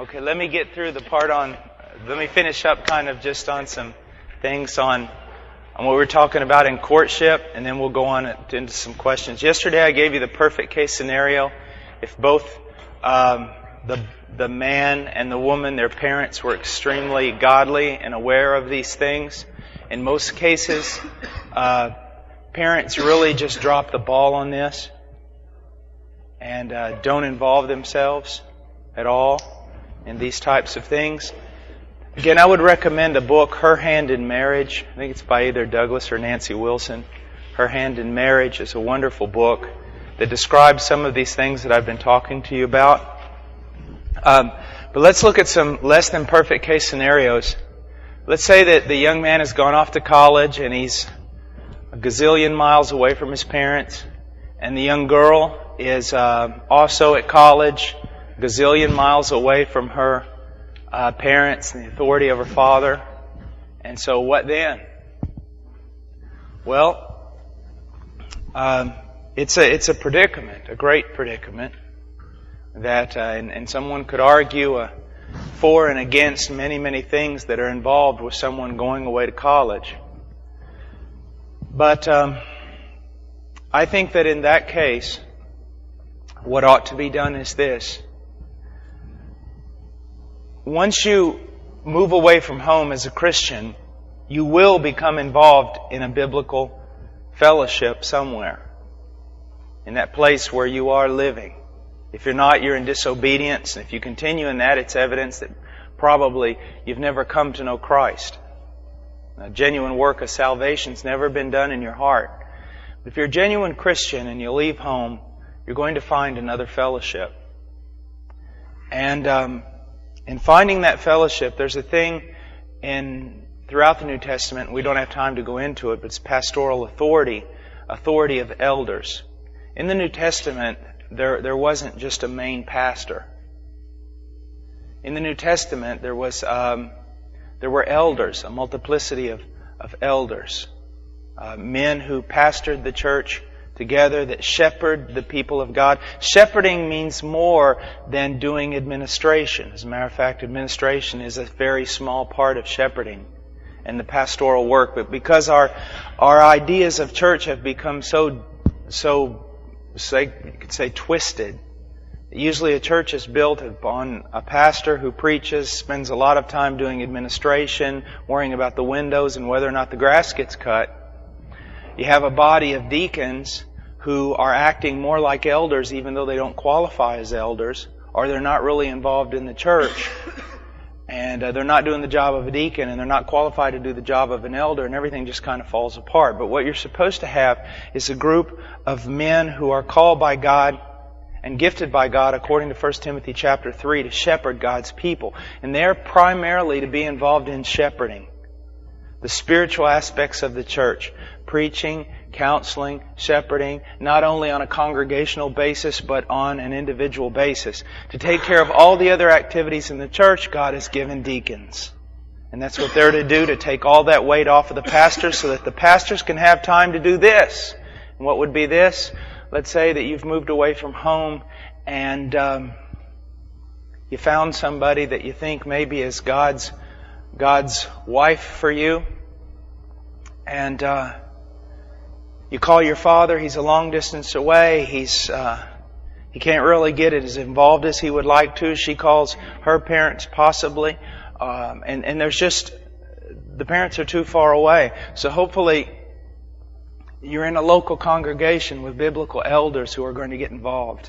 Okay, let me get through the part on, let me finish up kind of just on some things on what we're talking about in courtship, and then we'll go on into some questions. Yesterday I gave you the perfect case scenario. If both the man and the woman, their parents, were extremely godly and aware of these things. In most cases, parents really just drop the ball on this and don't involve themselves at all in these types of things. Again, I would recommend a book, Her Hand in Marriage. I think it's by either Douglas or Nancy Wilson. Her Hand in Marriage is a wonderful book that describes some of these things that I've been talking to you about. But let's look at some less than perfect case scenarios. Let's say that the young man has gone off to college and he's a gazillion miles away from his parents, and the young girl is also at college, a gazillion miles away from her parents and the authority of her father. And so what then? Well, it's a predicament, a great predicament, that and someone could argue for and against many things that are involved with someone going away to college. But I think that in that case, what ought to be done is this. Once you move away from home as a Christian, you will become involved in a biblical fellowship somewhere, in that place where you are living. If you're not, you're in disobedience. And if you continue in that, it's evidence that probably you've never come to know Christ. A genuine work of salvation's never been done in your heart. But if you're a genuine Christian and you leave home, you're going to find another fellowship. And in finding that fellowship, there's a thing throughout the New Testament, we don't have time to go into it, but it's pastoral authority of elders. In the New Testament, there wasn't just a main pastor. In the New Testament, there were elders, a multiplicity of elders, men who pastored the church together, that shepherd the people of God. Shepherding means more than doing administration. As a matter of fact, administration is a very small part of shepherding and the pastoral work. But because our ideas of church have become so you could say twisted. Usually a church is built upon a pastor who preaches, spends a lot of time doing administration, worrying about the windows and whether or not the grass gets cut. You have a body of deacons who are acting more like elders even though they don't qualify as elders, or they're not really involved in the church. And they're not doing the job of a deacon, and they're not qualified to do the job of an elder, and everything just kind of falls apart. But what you're supposed to have is a group of men who are called by God and gifted by God, according to 1 Timothy chapter 3, to shepherd God's people. And they're primarily to be involved in shepherding the spiritual aspects of the church. Preaching, counseling, shepherding, not only on a congregational basis, but on an individual basis. To take care of all the other activities in the church, God has given deacons. And that's what they're to do, to take all that weight off of the pastors so that the pastors can have time to do this. And what would be this? Let's say that you've moved away from home and you found somebody that you think maybe is God's wife for you. And you call your father, he's a long distance away, he can't really get as involved as he would like to. She calls her parents possibly, and there's just, the parents are too far away. So hopefully you're in a local congregation with biblical elders who are going to get involved.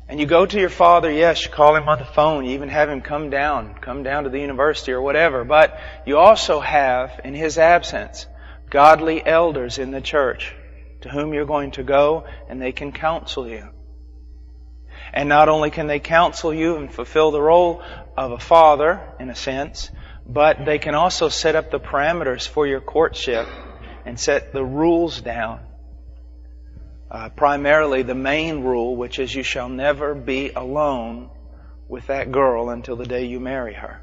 And you go to your father, yes, you call him on the phone, you even have him come down to the university or whatever, but you also have, in his absence, godly elders in the church to whom you're going to go, and they can counsel you. And not only can they counsel you and fulfill the role of a father, in a sense, but they can also set up the parameters for your courtship and set the rules down. Primarily the main rule, which is you shall never be alone with that girl until the day you marry her.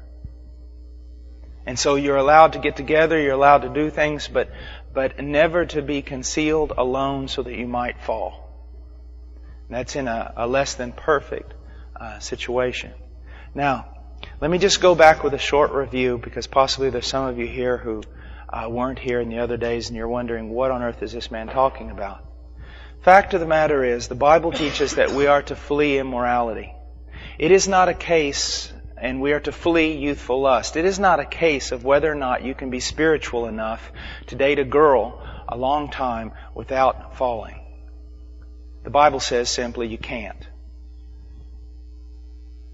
And so you're allowed to get together, you're allowed to do things, but never to be concealed alone so that you might fall. And that's in a less than perfect situation. Now, let me just go back with a short review, because possibly there's some of you here who weren't here in the other days and you're wondering, what on earth is this man talking about? Fact of the matter is, the Bible teaches that we are to flee immorality. It is not a case, and we are to flee youthful lust. It is not a case of whether or not you can be spiritual enough to date a girl a long time without falling. The Bible says simply you can't.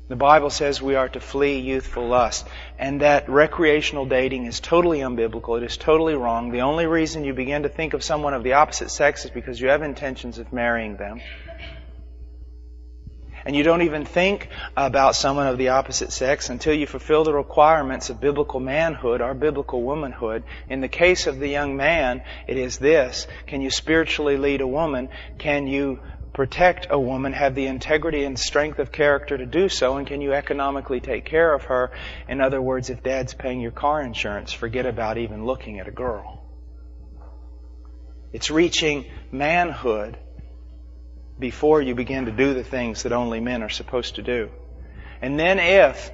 The Bible says we are to flee youthful lust, and that recreational dating is totally unbiblical. It is totally wrong. The only reason you begin to think of someone of the opposite sex is because you have intentions of marrying them. And you don't even think about someone of the opposite sex until you fulfill the requirements of biblical manhood or biblical womanhood. In the case of the young man, it is this: can you spiritually lead a woman? Can you protect a woman, have the integrity and strength of character to do so, and can you economically take care of her? In other words, if Dad's paying your car insurance, forget about even looking at a girl. It's reaching manhood before you begin to do the things that only men are supposed to do. And then if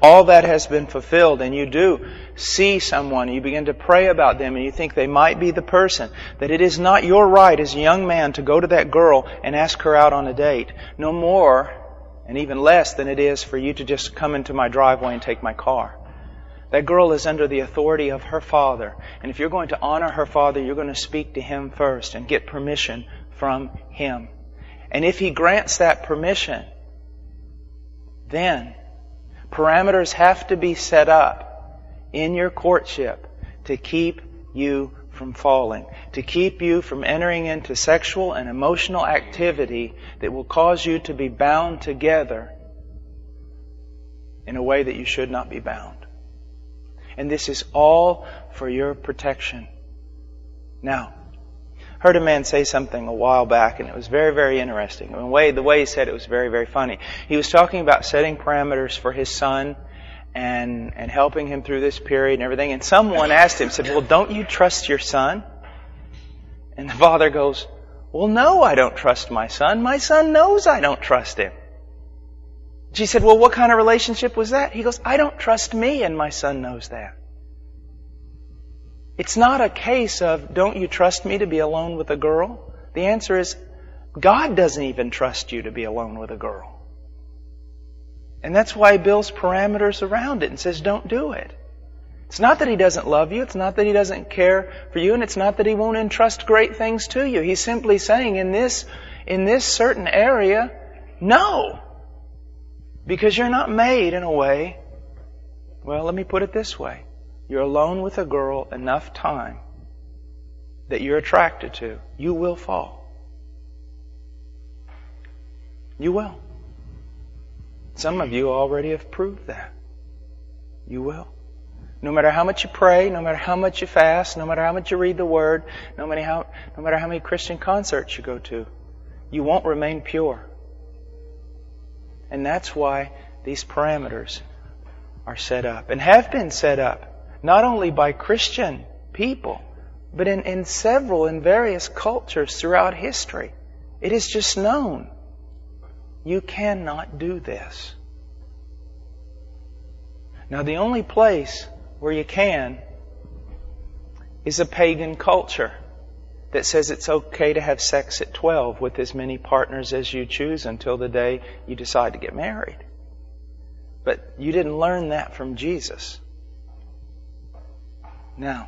all that has been fulfilled and you do see someone, you begin to pray about them and you think they might be the person, that it is not your right as a young man to go to that girl and ask her out on a date. No more, and even less than it is for you to just come into my driveway and take my car. That girl is under the authority of her father. And if you're going to honor her father, you're going to speak to him first and get permission from him. And if he grants that permission, then parameters have to be set up in your courtship to keep you from falling, to keep you from entering into sexual and emotional activity that will cause you to be bound together in a way that you should not be bound. And this is all for your protection. Now, heard a man say something a while back, and it was very, very interesting. The way he said it was very, very funny. He was talking about setting parameters for his son and helping him through this period and everything. And someone asked him, said, "Well, don't you trust your son?" And the father goes, "Well, no, I don't trust my son. My son knows I don't trust him." She said, "Well, what kind of relationship was that?" He goes, "I don't trust me, and my son knows that." It's not a case of, don't you trust me to be alone with a girl? The answer is, God doesn't even trust you to be alone with a girl. And that's why He builds parameters around it and says, don't do it. It's not that He doesn't love you. It's not that He doesn't care for you. And it's not that He won't entrust great things to you. He's simply saying, in this certain area, no. Because you're not made in a way, well, let me put it this way. You're alone with a girl enough time that you're attracted to, you will fall. You will. Some of you already have proved that. You will. No matter how much you pray, no matter how much you fast, no matter how much you read the Word, no matter how many Christian concerts you go to, you won't remain pure. And that's why these parameters are set up and have been set up. Not only by Christian people, but in various cultures throughout history. It is just known. You cannot do this. Now, the only place where you can is a pagan culture that says it's okay to have sex at 12 with as many partners as you choose until the day you decide to get married. But you didn't learn that from Jesus. Now,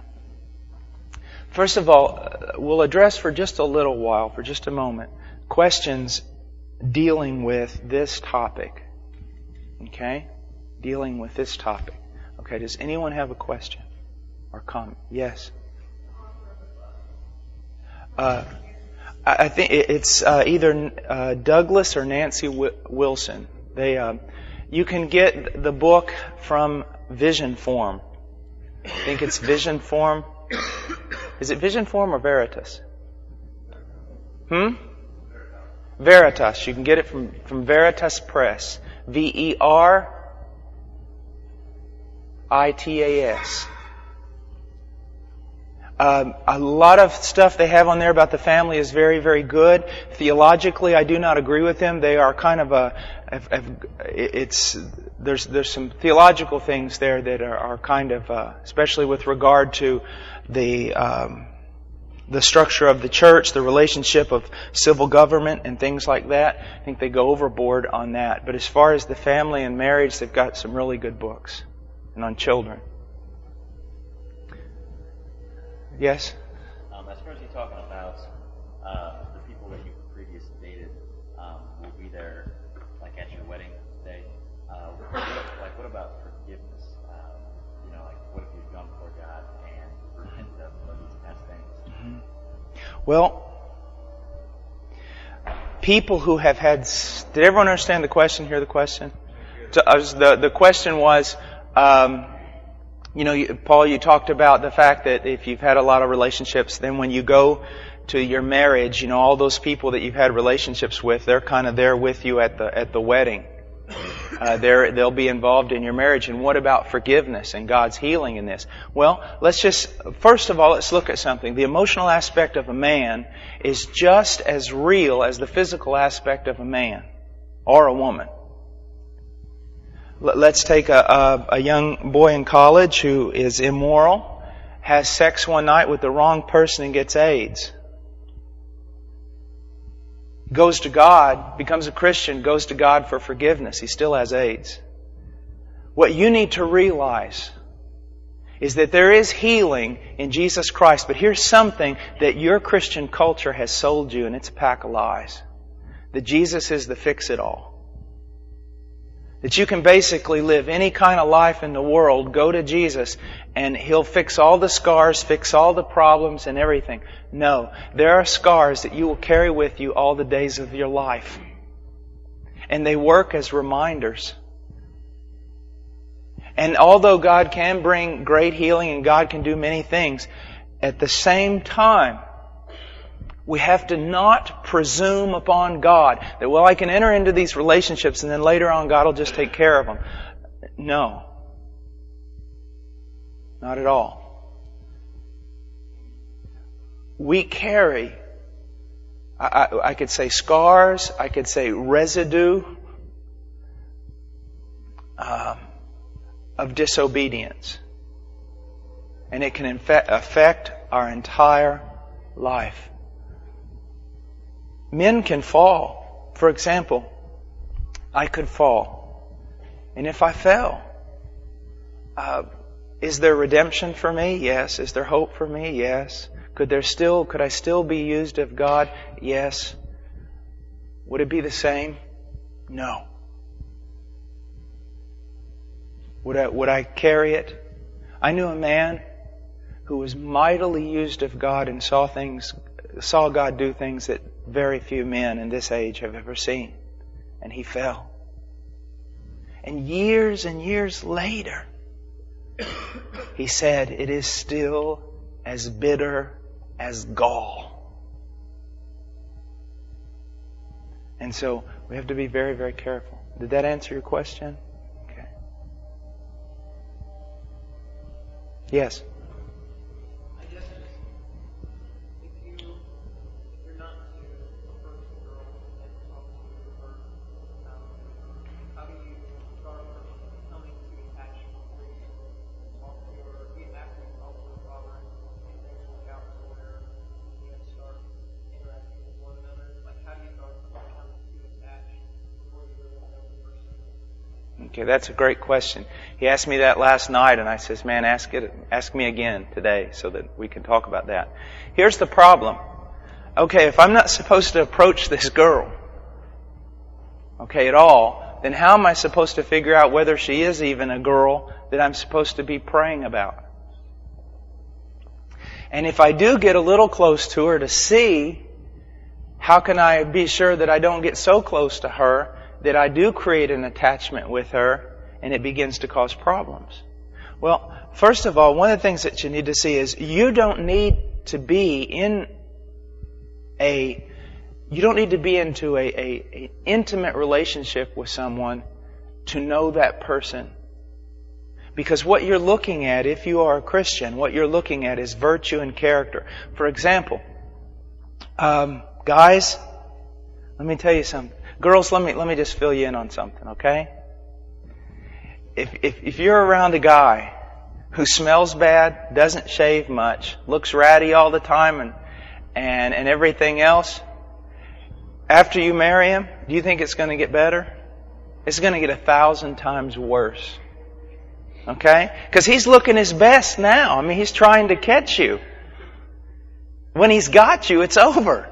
first of all, we'll address for just a little while, for just a moment, questions dealing with this topic. Okay? Dealing with this topic. Okay, does anyone have a question or comment? Yes? I think it's either Douglas or Nancy Wilson. You can get the book from Vision Form. I think it's Vision Form. Is it Vision Form or Veritas? Veritas. You can get it from Veritas Press. Veritas. A lot of stuff they have on there about the family is very, very good. Theologically, I do not agree with them. They are kind of there's some theological things there that are kind of, especially with regard to the structure of the church, the relationship of civil government and things like that. I think they go overboard on that. But as far as the family and marriage, they've got some really good books. And on children. Yes? As far as you're talking about the people that you previously dated will be there like at your wedding day. What about forgiveness? What if you've gone before God and repented of these past things? Mm-hmm. Well, people who have had... Did everyone understand the question? Hear the question? The question was... Paul, you talked about the fact that if you've had a lot of relationships, then when you go to your marriage, all those people that you've had relationships with, they're kind of there with you at the wedding. They'll be involved in your marriage. And what about forgiveness and God's healing in this? Well, first of all, let's look at something. The emotional aspect of a man is just as real as the physical aspect of a man or a woman. Let's take a young boy in college who is immoral, has sex one night with the wrong person and gets AIDS. Goes to God, becomes a Christian, goes to God for forgiveness. He still has AIDS. What you need to realize is that there is healing in Jesus Christ, but here's something that your Christian culture has sold you, and it's a pack of lies. That Jesus is the fix-it-all. That you can basically live any kind of life in the world, go to Jesus, and He'll fix all the scars, fix all the problems and everything. No, there are scars that you will carry with you all the days of your life. And they work as reminders. And although God can bring great healing and God can do many things, at the same time, we have to not presume upon God that, I can enter into these relationships and then later on God will just take care of them. No. Not at all. We carry, I could say scars, I could say residue of disobedience. And it can affect our entire life. Men can fall. For example, I could fall. And if I fell, is there redemption for me? Yes. Is there hope for me? Yes. Could I still be used of God? Yes. Would it be the same? No. Would I carry it? I knew a man who was mightily used of God and saw God do things that very few men in this age have ever seen. And he fell. And years later, he said, "It is still as bitter as gall." And so we have to be very, very careful. Did that answer your question? Okay. Yes. Okay, that's a great question. He asked me that last night, and I says, "Man, ask me again today so that we can talk about that." Here's the problem. Okay, if I'm not supposed to approach this girl, at all, then how am I supposed to figure out whether she is even a girl that I'm supposed to be praying about? And if I do get a little close to her to see, how can I be sure that I don't get so close to her that I do create an attachment with her and it begins to cause problems? Well, first of all, one of the things that you need to see is you don't need to be into a intimate relationship with someone to know that person. Because what you're looking at, if you are a Christian, what you're looking at is virtue and character. For example, guys, let me tell you something. Girls, let me just fill you in on something, okay? If you're around a guy who smells bad, doesn't shave much, looks ratty all the time, and everything else, after you marry him, do you think it's going to get better? It's going to get 1,000 times worse. Okay? Because he's looking his best now. I mean, he's trying to catch you. When he's got you, it's over.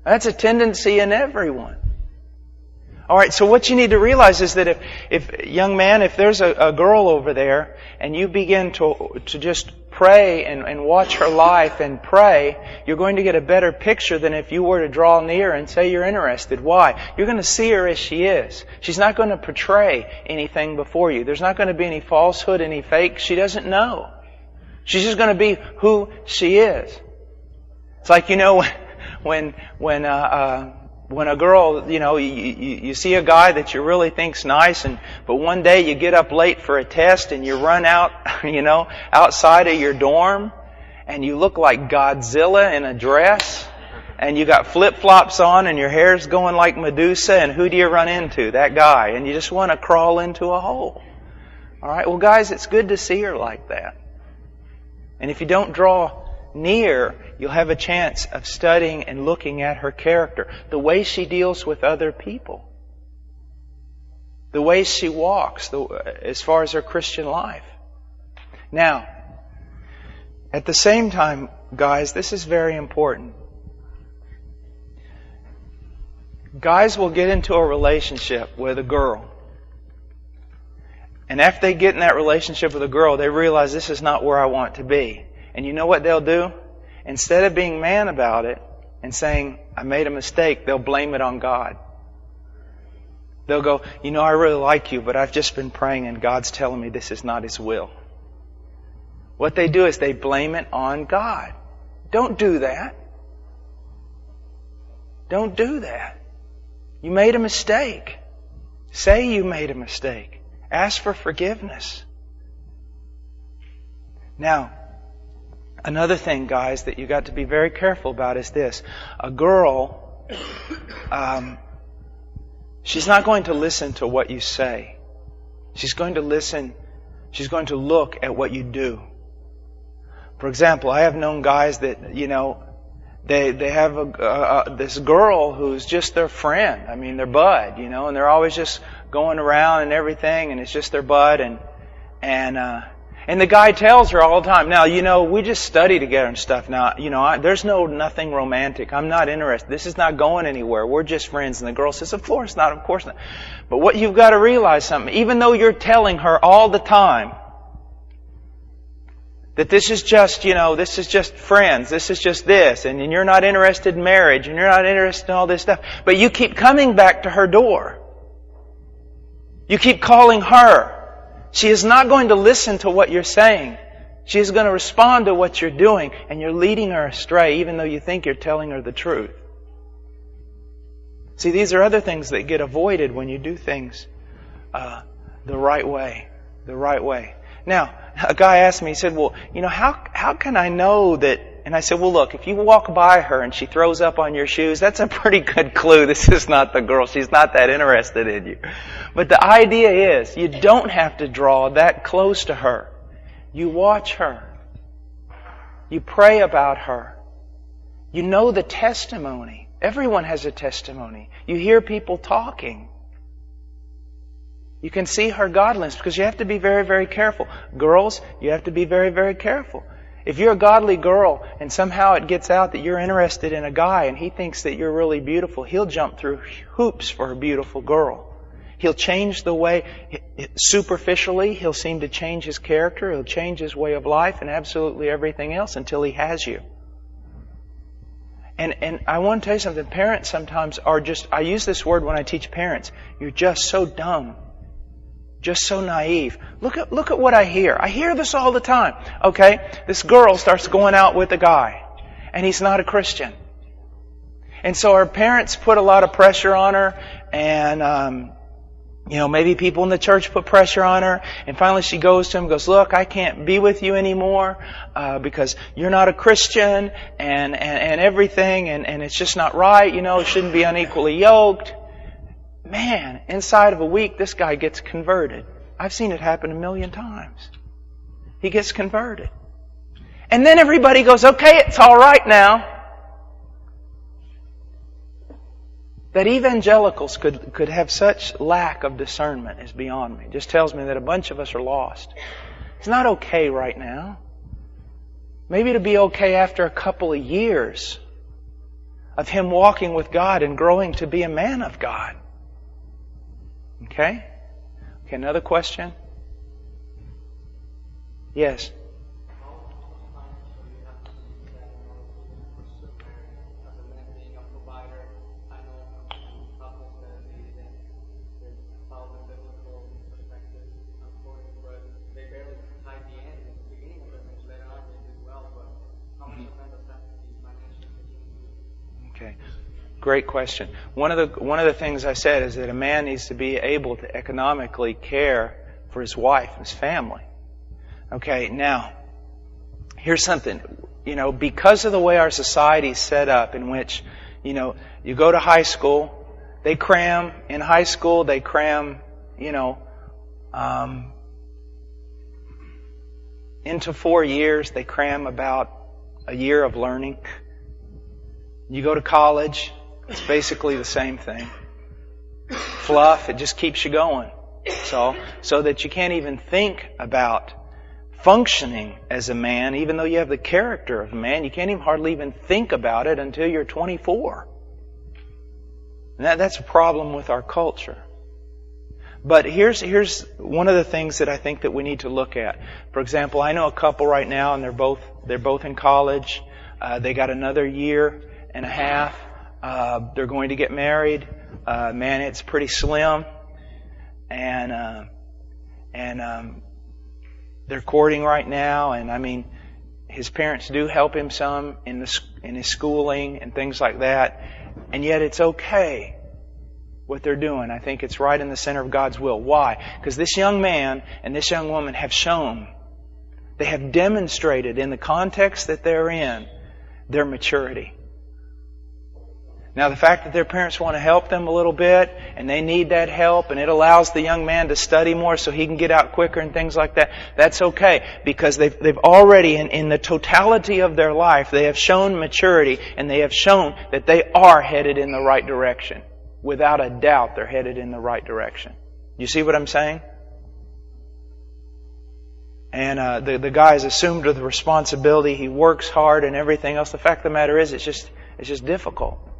That's a tendency in everyone. Alright, so what you need to realize is that if young man, if there's a girl over there, and you begin to just pray and watch her life and pray, you're going to get a better picture than if you were to draw near and say you're interested. Why? You're going to see her as she is. She's not going to portray anything before you. There's not going to be any falsehood, any fake. She doesn't know. She's just going to be who she is. It's like, when a girl, you see a guy that you really think's nice, but one day you get up late for a test and you run out, outside of your dorm, and you look like Godzilla in a dress, and you got flip-flops on, and your hair's going like Medusa, and who do you run into? That guy. And you just want to crawl into a hole. Alright, well guys, it's good to see her like that. And if you don't draw near, you'll have a chance of studying and looking at her character. The way she deals with other people. The way she walks, as far as her Christian life. Now, at the same time, guys, this is very important. Guys will get into a relationship with a girl. And after they get in that relationship with a girl, they realize this is not where I want to be. And you know what they'll do? Instead of being man about it and saying, I made a mistake, they'll blame it on God. They'll go, I really like you, but I've just been praying and God's telling me this is not His will. What they do is they blame it on God. Don't do that. Don't do that. You made a mistake. Say you made a mistake. Ask for forgiveness. Now, another thing, guys, that you got to be very careful about is this. A girl, she's not going to listen to what you say. She's going to listen. She's going to look at what you do. For example, I have known guys that, they have this girl who's just their friend. I mean, their bud, and they're always just going around and everything, and it's just their bud, and the guy tells her all the time, now, we just study together and stuff. Now, there's nothing romantic. I'm not interested. This is not going anywhere. We're just friends. And the girl says, of course not, of course not. But what you've got to realize something, even though you're telling her all the time that this is just, this is just friends, this is just this, and you're not interested in marriage, and you're not interested in all this stuff, but you keep coming back to her door. You keep calling her. She is not going to listen to what you're saying. She is going to respond to what you're doing, and you're leading her astray even though you think you're telling her the truth. See, these are other things that get avoided when you do things the right way. The right way. Now, a guy asked me, he said, well, how can I know that? And I said, well, look, if you walk by her and she throws up on your shoes, that's a pretty good clue. This is not the girl. She's not that interested in you. But the idea is, you don't have to draw that close to her. You watch her. You pray about her. You know the testimony. Everyone has a testimony. You hear people talking. You can see her godliness, because you have to be very, very careful. Girls, you have to be very, very careful. If you're a godly girl and somehow it gets out that you're interested in a guy and he thinks that you're really beautiful, he'll jump through hoops for a beautiful girl. He'll change the way, superficially, he'll seem to change his character, he'll change his way of life and absolutely everything else until he has you. And I want to tell you something, parents sometimes are just, I use this word when I teach parents, you're just so dumb. Just so naive. Look at what I hear. I hear this all the time. Okay, this girl starts going out with a guy, and he's not a Christian. And so her parents put a lot of pressure on her, and Maybe people in the church put pressure on her, and finally she goes to him and goes, look, I can't be with you anymore because you're not a Christian and everything, and it's just not right, it shouldn't be unequally yoked. Man, inside of a week, this guy gets converted. I've seen it happen 1,000,000 times. He gets converted. And then everybody goes, okay, it's all right now. That evangelicals could have such lack of discernment is beyond me. It just tells me that a bunch of us are lost. It's not okay right now. Maybe it'll be okay after a couple of years of him walking with God and growing to be a man of God. Okay? Okay, another question? Yes. Okay. Great question. One of the things I said is that a man needs to be able to economically care for his wife and his family. Okay, now, here's something. Because of the way our society is set up, in which, you go to high school, they cram, in high school, they cram, into 4 years, they cram about a year of learning. You go to college, it's basically the same thing. Fluff, it just keeps you going. So that you can't even think about functioning as a man, even though you have the character of a man, you can't even hardly even think about it until you're 24. And that's a problem with our culture. But here's one of the things that I think that we need to look at. For example, I know a couple right now, and they're both in college. They got another year and a half. They're going to get married. Man, it's pretty slim. And they're courting right now. And I mean, his parents do help him some in his schooling and things like that. And yet it's okay what they're doing. I think it's right in the center of God's will. Why? Because this young man and this young woman have shown, they have demonstrated in the context that they're in, their maturity. Now, the fact that their parents want to help them a little bit, and they need that help, and it allows the young man to study more so he can get out quicker and things like that, that's okay. Because they've already, in the totality of their life, they have shown maturity, and they have shown that they are headed in the right direction. Without a doubt, they're headed in the right direction. You see what I'm saying? And the guy has assumed the responsibility. He works hard and everything else. The fact of the matter is, it's just difficult.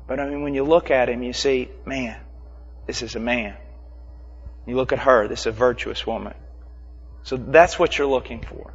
But I mean, when you look at him, you see, man, this is a man. You look at her, this is a virtuous woman. So that's what you're looking for.